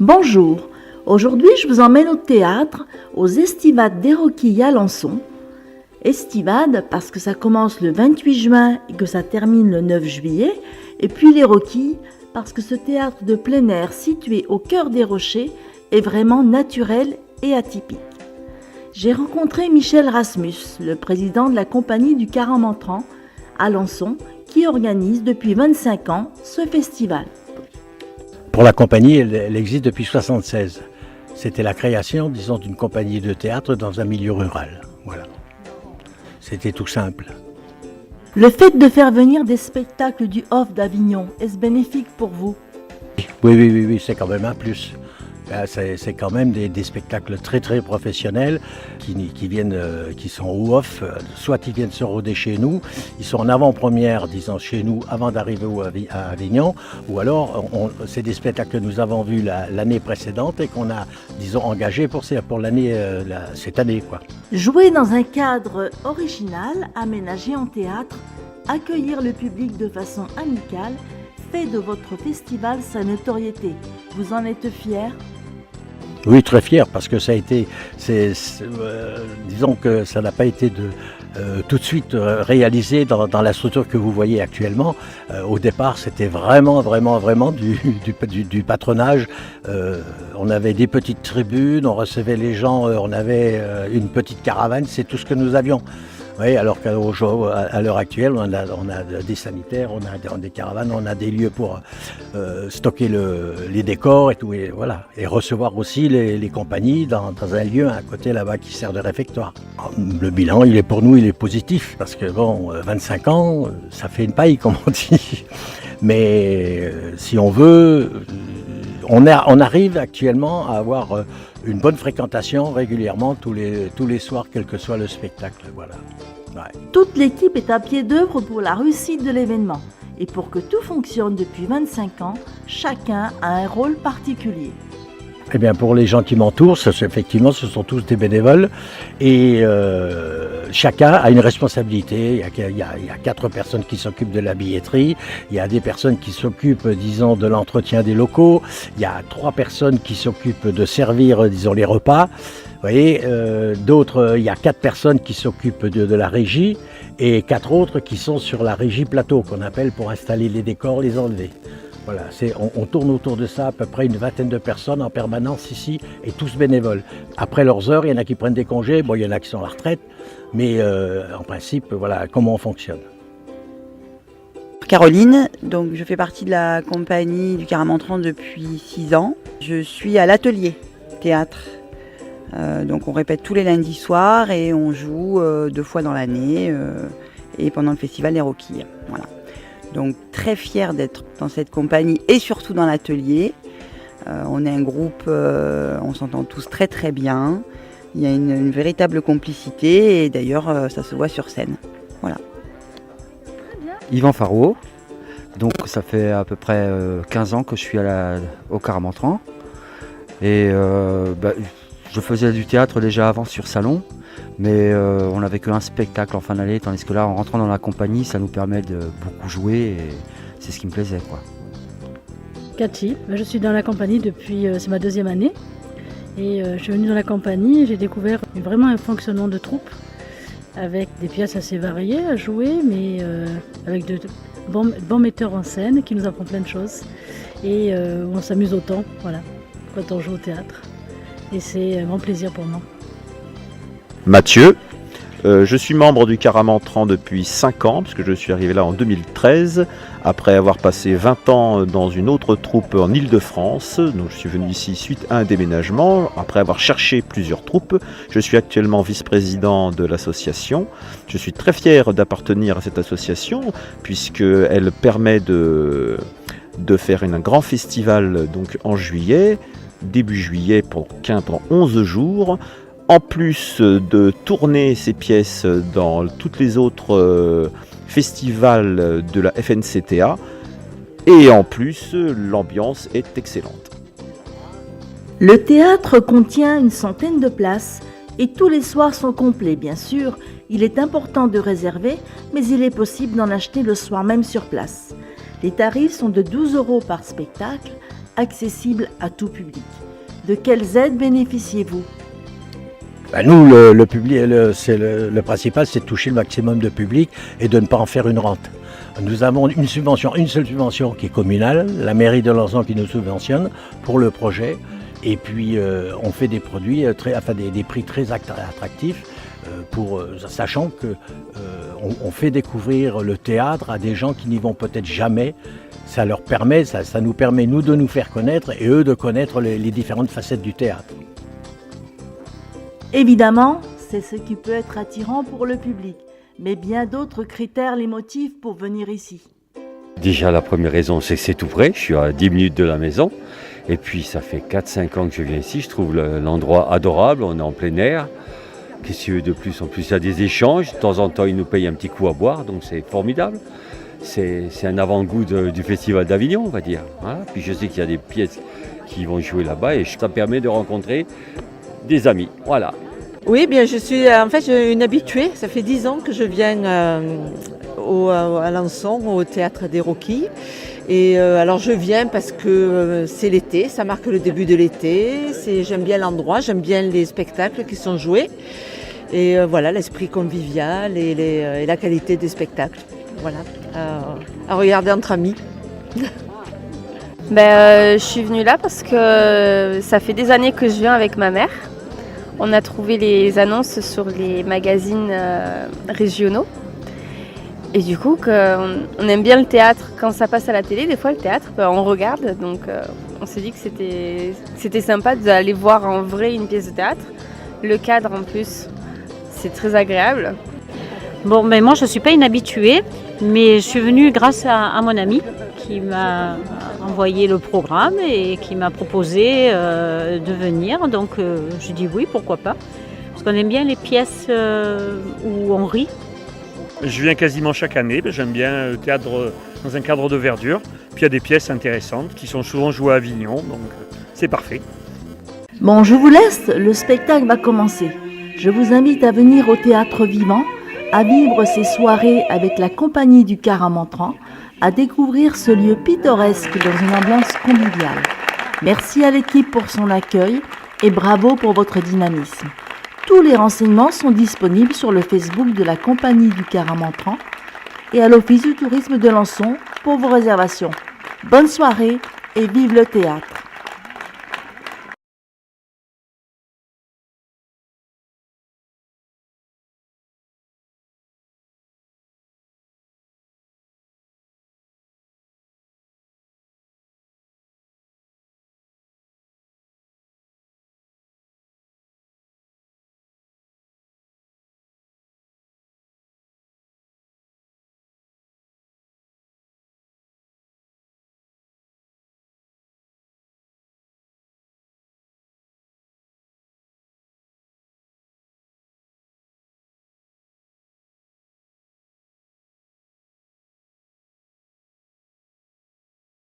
Bonjour, aujourd'hui je vous emmène au théâtre, aux Estivades des Roquilles à Alençon. Estivades parce que ça commence le 28 juin et que ça termine le 9 juillet, et puis les Roquilles parce que ce théâtre de plein air situé au cœur des rochers est vraiment naturel et atypique. J'ai rencontré Michel Rasmus, le président de la compagnie du Caramentran à Alençon, qui organise depuis 25 ans ce festival. Pour la compagnie, elle existe depuis 1976. C'était la création, disons, d'une compagnie de théâtre dans un milieu rural. Voilà. C'était tout simple. Le fait de faire venir des spectacles du Off d'Avignon, est-ce bénéfique pour vous ? Oui, c'est quand même un plus. C'est quand même des spectacles très très professionnels qui sont au off, soit ils viennent se rôder chez nous, ils sont en avant-première, disons, chez nous avant d'arriver à Avignon, ou alors c'est des spectacles que nous avons vus l'année précédente et qu'on a, disons, engagés pour l'année, cette année, quoi. Jouer dans un cadre original, aménagé en théâtre, accueillir le public de façon amicale, fait de votre festival sa notoriété. Vous en êtes fier ? Oui, très fier, parce que ça a été, disons que ça n'a pas été tout de suite réalisé dans la structure que vous voyez actuellement. Au départ, c'était vraiment du patronage. On avait des petites tribunes, on recevait les gens, on avait une petite caravane, c'est tout ce que nous avions. Oui, alors qu'à l'heure actuelle, on a des sanitaires, on a des caravanes, on a des lieux pour stocker les décors et tout, et voilà. Et recevoir aussi les compagnies dans un lieu à côté là-bas qui sert de réfectoire. Le bilan, pour nous, il est positif, parce que bon, 25 ans, ça fait une paille, comme on dit. Mais si on veut, on arrive actuellement à avoir une bonne fréquentation régulièrement tous les soirs, quel que soit le spectacle. Voilà. Ouais. Toute l'équipe est à pied d'œuvre pour la réussite de l'événement. Et pour que tout fonctionne depuis 25 ans, chacun a un rôle particulier. Eh bien, pour les gens qui m'entourent, effectivement, ce sont tous des bénévoles et chacun a une responsabilité. Il y a 4 personnes qui s'occupent de la billetterie, il y a des personnes qui s'occupent, disons, de l'entretien des locaux, il y a 3 personnes qui s'occupent de servir, disons, les repas. Vous voyez, il y a 4 personnes qui s'occupent de la régie et 4 autres qui sont sur la régie plateau, qu'on appelle pour installer les décors, les enlever. Voilà, on tourne autour de ça à peu près une vingtaine de personnes en permanence ici et tous bénévoles. Après leurs heures, il y en a qui prennent des congés, bon, il y en a qui sont à la retraite, mais en principe, voilà comment on fonctionne. Caroline, donc je fais partie de la compagnie du Caramentran depuis 6 ans. Je suis à l'atelier théâtre. Donc on répète tous les lundis soirs et on joue 2 fois dans l'année et pendant le festival des Roquilles. Voilà. Donc très fière d'être dans cette compagnie et surtout dans l'atelier. On est un groupe, on s'entend tous très très bien. Il y a une véritable complicité et d'ailleurs ça se voit sur scène. Voilà. Yvan Faro, donc ça fait à peu près 15 ans que je suis au Caramentran. Et je faisais du théâtre déjà avant sur Salon, mais on n'avait qu'un spectacle en fin d'année, tandis que là, en rentrant dans la compagnie, ça nous permet de beaucoup jouer et c'est ce qui me plaisait, quoi. Cathy, je suis dans la compagnie depuis, c'est ma 2e année, et je suis venue dans la compagnie, j'ai découvert vraiment un fonctionnement de troupe, avec des pièces assez variées à jouer, mais avec de bons metteurs en scène qui nous apprennent plein de choses, et on s'amuse autant, voilà, quand on joue au théâtre. Et c'est un grand plaisir pour moi. Mathieu, je suis membre du Caramentran depuis 5 ans, parce que je suis arrivé là en 2013, après avoir passé 20 ans dans une autre troupe en Île-de-France. Donc je suis venu ici suite à un déménagement, après avoir cherché plusieurs troupes. Je suis actuellement vice-président de l'association. Je suis très fier d'appartenir à cette association, puisqu'elle permet de faire un grand festival donc, en juillet, début juillet pendant 11 jours, en plus de tourner ces pièces dans toutes les autres festivals de la FNCTA, et en plus l'ambiance est excellente. Le théâtre contient une centaine de places et tous les soirs sont complets, bien sûr. Il est important de réserver, mais il est possible d'en acheter le soir même sur place. Les tarifs sont de 12 € par spectacle, accessible à tout public. De quelles aides bénéficiez-vous ? Ben nous, le principal, c'est de toucher le maximum de public et de ne pas en faire une rente. Nous avons une seule subvention qui est communale, la mairie de Lançon qui nous subventionne pour le projet. Et puis on fait des produits, des prix très attractifs, sachant que on fait découvrir le théâtre à des gens qui n'y vont peut-être jamais. Ça nous permet nous de nous faire connaître et eux de connaître les différentes facettes du théâtre. Évidemment, c'est ce qui peut être attirant pour le public, mais bien d'autres critères les motivent pour venir ici. Déjà, la première raison, c'est que c'est tout près, je suis à 10 minutes de la maison. Et puis, ça fait 4-5 ans que je viens ici, je trouve l'endroit adorable, on est en plein air. Qu'est-ce qu'il y a de plus ? En plus, il y a des échanges, de temps en temps, ils nous payent un petit coup à boire, donc c'est formidable. C'est un avant-goût du Festival d'Avignon, on va dire. Voilà. Puis je sais qu'il y a des pièces qui vont jouer là-bas et ça permet de rencontrer des amis. Voilà. Oui, bien, je suis une habituée. Ça fait 10 ans que je viens à Lançon, au Théâtre des Roquilles. Et alors je viens parce que c'est l'été, ça marque le début de l'été. J'aime bien l'endroit, j'aime bien les spectacles qui sont joués. Et voilà, l'esprit convivial et la qualité des spectacles. Voilà, à regarder entre amis. Je suis venue là parce que ça fait des années que je viens avec ma mère. On a trouvé les annonces sur les magazines régionaux. Et du coup, on aime bien le théâtre. Quand ça passe à la télé, des fois le théâtre, on regarde. Donc on s'est dit que c'était sympa d'aller voir en vrai une pièce de théâtre. Le cadre en plus, c'est très agréable. Bon, mais moi je ne suis pas une habituée, mais je suis venue grâce à mon ami qui m'a envoyé le programme et qui m'a proposé de venir. Donc je dis oui, pourquoi pas. Parce qu'on aime bien les pièces où on rit. Je viens quasiment chaque année, j'aime bien le théâtre dans un cadre de verdure. Puis il y a des pièces intéressantes qui sont souvent jouées à Avignon, donc c'est parfait. Bon, je vous laisse, le spectacle va commencer. Je vous invite à venir au Théâtre Vivant, à vivre ces soirées avec la compagnie du Caramentran, à découvrir ce lieu pittoresque dans une ambiance conviviale. Merci à l'équipe pour son accueil et bravo pour votre dynamisme. Tous les renseignements sont disponibles sur le Facebook de la compagnie du Caramentran et à l'Office du tourisme de Lançon pour vos réservations. Bonne soirée et vive le théâtre!